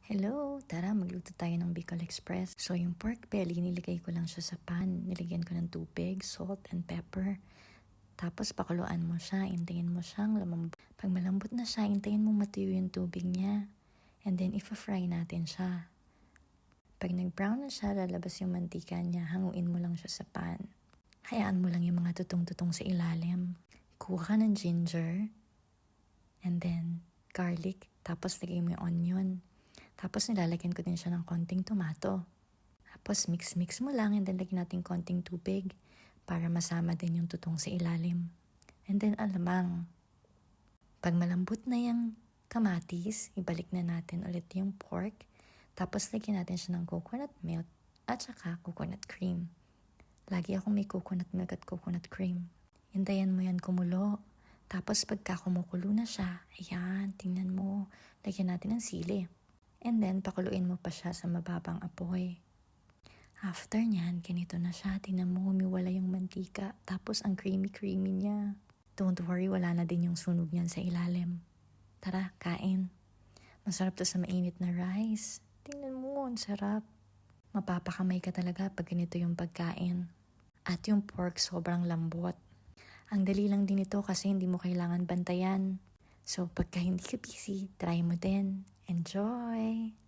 Hello! Tara, magluto tayo ng Bicol Express. So, yung pork belly, nilagay ko lang siya sa pan. Nilagyan ko ng tubig, salt, and pepper. Tapos, pakuluan mo siya. Intayin mo siyang lumambot. Pag malambot na siya, intayin mo matuyo yung tubig niya. And then, ifa-fry natin siya. Pag nag-brown na siya, lalabas yung mantika niya. Hanguin mo lang siya sa pan. Hayaan mo lang yung mga tutong-tutong sa ilalim. Kuha ka ng ginger. And then, garlic. Tapos, lagay mo yung onion. Tapos nilalagyan ko din siya ng konting tomato. Tapos mix-mix mo lang and then lagyan natin konting tubig para masama din yung tutong sa ilalim. And then alamang. Pag malambot na yung kamatis, ibalik na natin ulit yung pork. Tapos lagyan natin siya ng coconut milk at saka coconut cream. Lagi akong may coconut milk at coconut cream. Hintayin mo yan kumulo. Tapos pagka kumukulo na siya, ayan, tingnan mo, lagyan natin ng sili. And then, pakuluin mo pa siya sa mababang apoy. After nyan, ganito na siya. Tingnan mo, humiwala yung mantika. Tapos, ang creamy-creamy niya. Don't worry, wala na din yung sunog niyan sa ilalim. Tara, kain. Masarap to sa mainit na rice. Tingnan mo, ang sarap. Mapapakamay ka talaga pag ganito yung pagkain. At yung pork, sobrang lambot. Ang dali lang din ito kasi hindi mo kailangan bantayan. So, pagka hindi ka busy, try mo din. Enjoy!